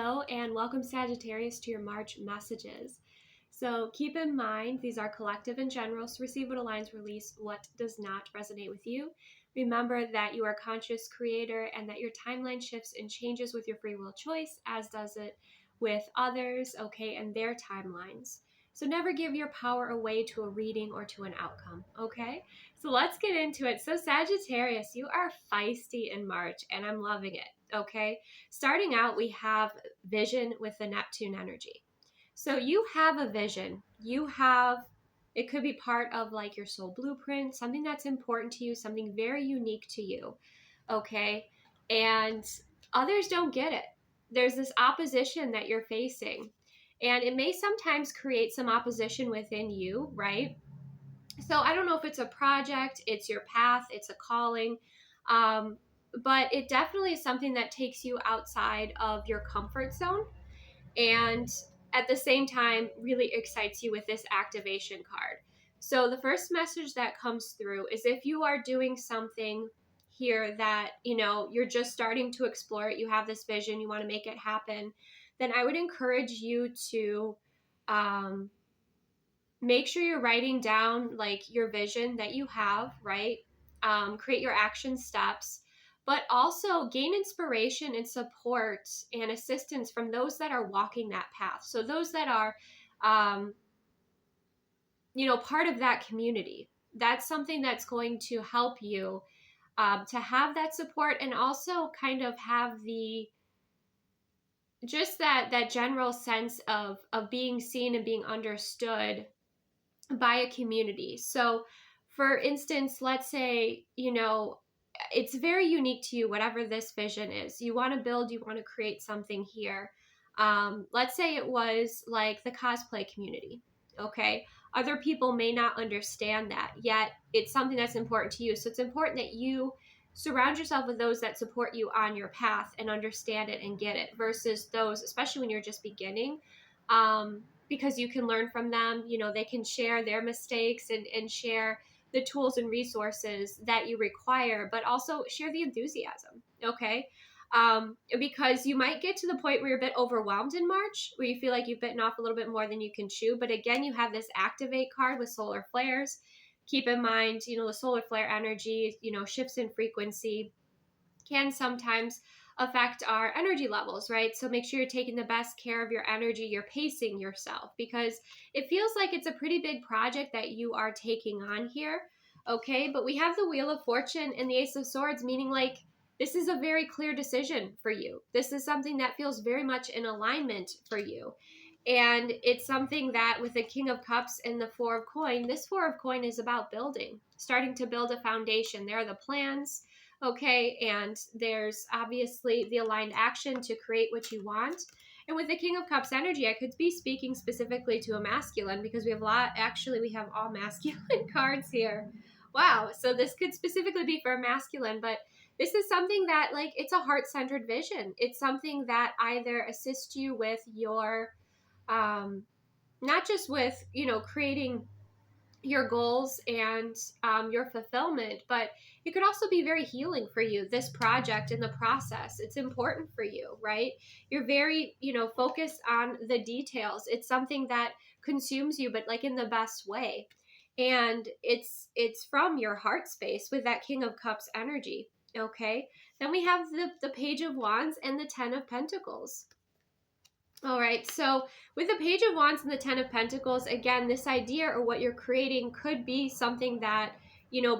Hello and welcome Sagittarius to your March messages. So keep in mind, these are collective and general, so receive what aligns, release what does not resonate with you. Remember that you are a conscious creator and that your timeline shifts and changes with your free will choice, as does it with others, okay, and their timelines. So never give your power away to a reading or to an outcome, okay? So let's get into it. So Sagittarius, you are feisty in March and I'm loving it, okay? Starting out, we have vision with the Neptune energy. So you have a vision. It could be part of like your soul blueprint, something that's important to you, something very unique to you, okay? And others don't get it. There's this opposition that you're facing. And it may sometimes create some opposition within you, right? So I don't know if it's a project, it's your path, it's a calling, but it definitely is something that takes you outside of your comfort zone and at the same time really excites you with this activation card. So the first message that comes through is if you are doing something here that, you're just starting to explore it, you have this vision, you want to make it happen, then I would encourage you to make sure you're writing down like your vision that you have, right? Create your action steps, but also gain inspiration and support and assistance from those that are walking that path. So those that are, part of that community. That's something that's going to help you to have that support and also kind of have that general sense of being seen and being understood by a community. So for instance, let's say, it's very unique to you, whatever this vision is. You want to build, you want to create something here. Let's say it was like the cosplay community. Okay. Other people may not understand that, yet it's something that's important to you. So it's important that you surround yourself with those that support you on your path and understand it and get it versus those, especially when you're just beginning. Because you can learn from them, they can share their mistakes and share the tools and resources that you require, but also share the enthusiasm, okay? Because you might get to the point where you're a bit overwhelmed in March, where you feel like you've bitten off a little bit more than you can chew. But again, you have this activate card with solar flares. Keep in mind, the solar flare energy, shifts in frequency can sometimes affect our energy levels, right? So make sure you're taking the best care of your energy, you're pacing yourself because it feels like it's a pretty big project that you are taking on here, okay? But we have the Wheel of Fortune and the Ace of Swords, meaning like this is a very clear decision for you. This is something that feels very much in alignment for you. And it's something that with the King of Cups and the Four of Coin, this Four of Coin is about building, starting to build a foundation. There are the plans, okay, and there's obviously the aligned action to create what you want. And with the King of Cups energy, I could be speaking specifically to a masculine because we have all masculine cards here. Wow, so this could specifically be for a masculine, but this is something that like it's a heart-centered vision. It's something that either assists you with your not just with creating your goals and your fulfillment, but it could also be very healing for you, this project and the process. It's important for you, right? You're very focused on the details. It's something that consumes you, but like in the best way. And it's from your heart space with that King of Cups energy. Okay, then we have the Page of Wands and the Ten of Pentacles. All right, so with the Page of Wands and the Ten of Pentacles, again, this idea or what you're creating could be something that,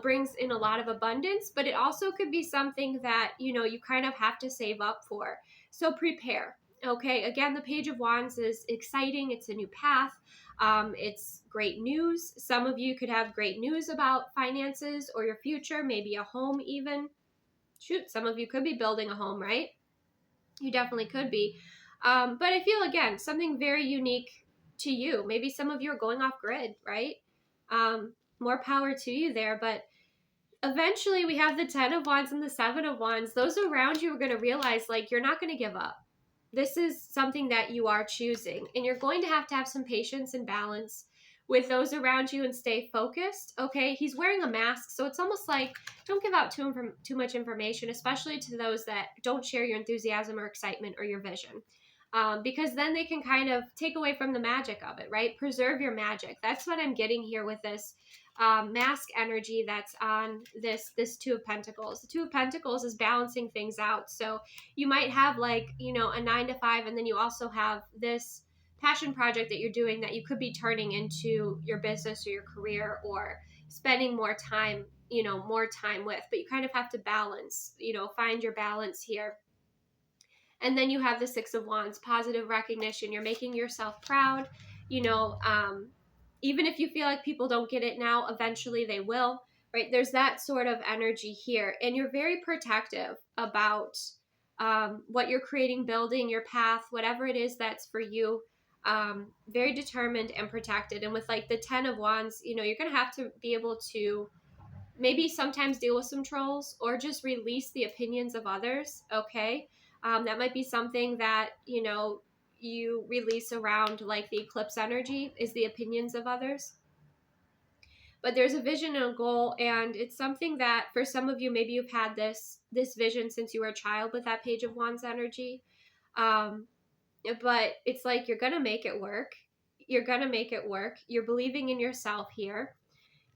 brings in a lot of abundance, but it also could be something that, you kind of have to save up for. So prepare, okay? Again, the Page of Wands is exciting. It's a new path. It's great news. Some of you could have great news about finances or your future, maybe a home even. Shoot, some of you could be building a home, right? You definitely could be. But I feel, again, something very unique to you. Maybe some of you are going off grid, right? More power to you there. But eventually we have the 10 of Wands and the 7 of Wands. Those around you are going to realize, like, you're not going to give up. This is something that you are choosing. And you're going to have some patience and balance with those around you and stay focused, okay? He's wearing a mask, so it's almost like don't give out too much information, especially to those that don't share your enthusiasm or excitement or your vision. because then they can kind of take away from the magic of it, right? Preserve your magic. That's what I'm getting here with this mask energy that's on this Two of Pentacles. The Two of Pentacles is balancing things out. So you might have like, you know, a 9 to 5, and then you also have this passion project that you're doing that you could be turning into your business or your career, or spending more time, you know, more time with. But you kind of have to balance, you know, find your balance here. And then you have the Six of Wands, positive recognition. You're making yourself proud. You know, even if you feel like people don't get it now, eventually they will, right? There's that sort of energy here. And you're very protective about what you're creating, building your path, whatever it is that's for you. Very determined and protected. And with like the 10 of Wands, you know, you're going to have to be able to maybe sometimes deal with some trolls, or just release the opinions of others. Okay. That might be something that, you know, you release around like the eclipse energy, is the opinions of others. But there's a vision and a goal, and it's something that for some of you, maybe you've had this vision since you were a child with that Page of Wands energy. But it's like you're gonna make it work. You're gonna make it work. You're believing in yourself here.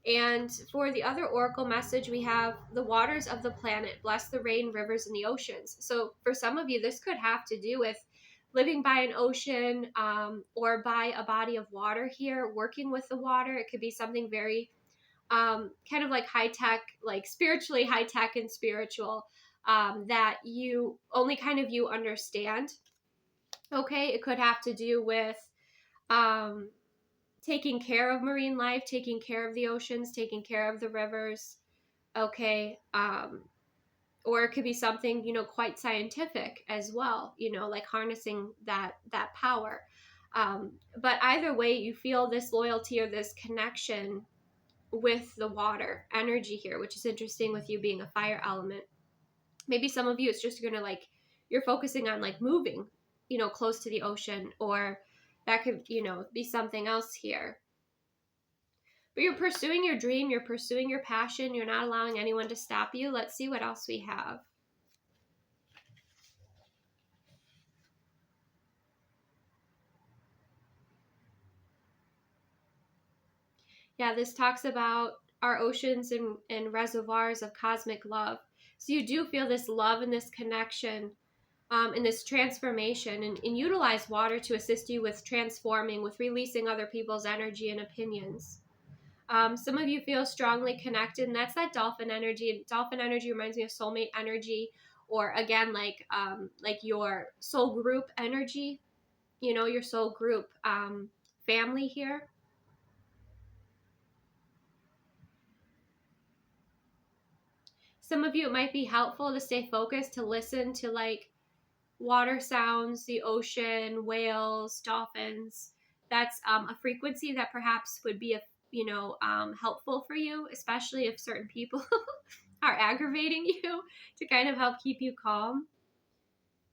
And for the other oracle message, we have the waters of the planet, bless the rain, rivers, and the oceans. So for some of you, this could have to do with living by an ocean, or by a body of water here, working with the water. It could be something very kind of like high tech, like spiritually high tech and spiritual, that you only kind of you understand. Okay, it could have to do with um, taking care of marine life, taking care of the oceans, taking care of the rivers. Okay. Or it could be something, you know, quite scientific as well, you know, like harnessing that power. But either way, you feel this loyalty or this connection with the water energy here, which is interesting with you being a fire element. Maybe some of you, it's just gonna like, you're focusing on like moving, you know, close to the ocean, or that could, you know, be something else here. But you're pursuing your dream, you're pursuing your passion, you're not allowing anyone to stop you. Let's see what else we have. Yeah, this talks about our oceans and reservoirs of cosmic love. So you do feel this love and this connection, and this transformation, and utilize water to assist you with transforming, with releasing other people's energy and opinions. Some of you feel strongly connected, and that's that dolphin energy. Dolphin energy reminds me of soulmate energy, or again, like your soul group energy, you know, your soul group family here. Some of you, it might be helpful to stay focused, to listen to like water sounds, the ocean, whales, dolphins. That's a frequency that perhaps would be, helpful for you, especially if certain people are aggravating you, to kind of help keep you calm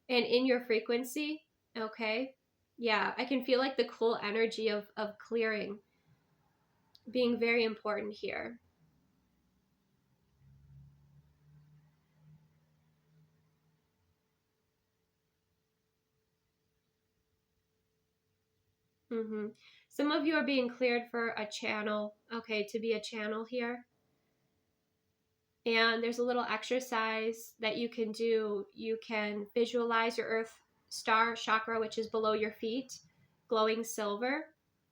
and in your frequency. Okay. Yeah, I can feel like the cool energy of clearing being very important here. Mm-hmm. Some of you are being cleared for a channel, okay, to be a channel here. And there's a little exercise that you can do. You can visualize your earth star chakra, which is below your feet, glowing silver,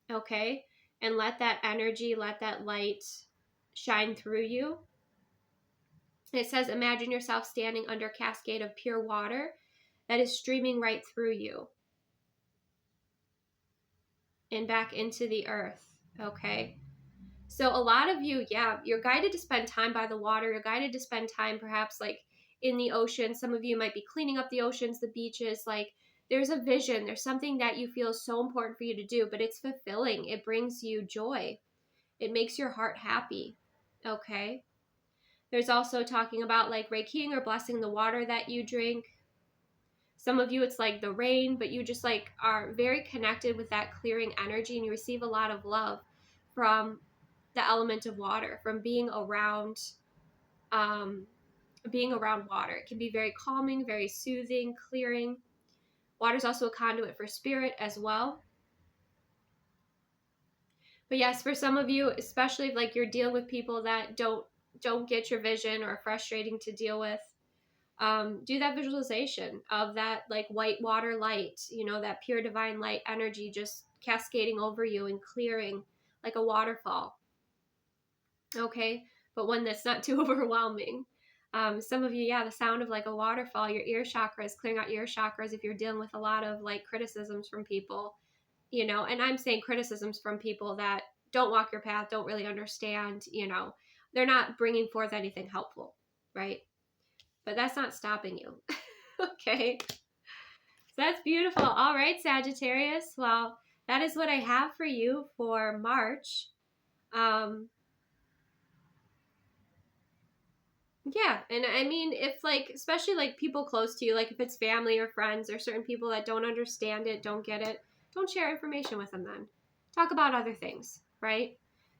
okay? And let that energy, let that light shine through you. It says, imagine yourself standing under a cascade of pure water that is streaming right through you and back into the earth, okay? So a lot of you, yeah, you're guided to spend time by the water. You're guided to spend time perhaps like in the ocean. Some of you might be cleaning up the oceans, the beaches. Like there's a vision. There's something that you feel is so important for you to do, but it's fulfilling. It brings you joy. It makes your heart happy. Okay. There's also talking about like Reikiing or blessing the water that you drink. Some of you, it's like the rain, but you just like are very connected with that clearing energy, and you receive a lot of love from the element of water, from being around water. It can be very calming, very soothing, clearing. Water is also a conduit for spirit as well. But yes, for some of you, especially if like you're dealing with people that don't get your vision or are frustrating to deal with, do that visualization of that like white water light, you know, that pure divine light energy just cascading over you and clearing like a waterfall. Okay, but one that's not too overwhelming. Some of you, yeah, the sound of like a waterfall, your ear chakras, clearing out your chakras if you're dealing with a lot of like criticisms from people, you know, and I'm saying criticisms from people that don't walk your path, don't really understand, you know, they're not bringing forth anything helpful, right? But that's not stopping you. Okay, so that's beautiful. All right, Sagittarius. Well, that is what I have for you for March. Yeah, and I mean, if like, especially like people close to you, like if it's family or friends or certain people that don't understand it, don't get it, don't share information with them then. Talk about other things, right?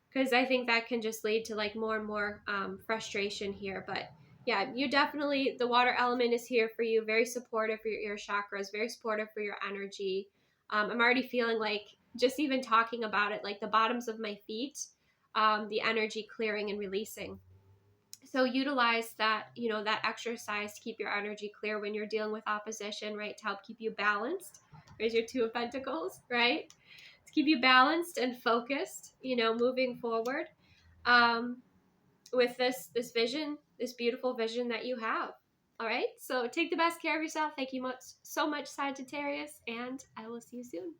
Because I think that can just lead to like more and more frustration here. But yeah, you definitely, the water element is here for you, very supportive for your ear chakras, very supportive for your energy. I'm already feeling like just even talking about it, like the bottoms of my feet, the energy clearing and releasing. So utilize that, you know, that exercise to keep your energy clear when you're dealing with opposition, right? To help keep you balanced. There's your Two of Pentacles, right? To keep you balanced and focused, you know, moving forward with this vision, this beautiful vision that you have. All right. So take the best care of yourself. Thank you so much, Sagittarius, and I will see you soon.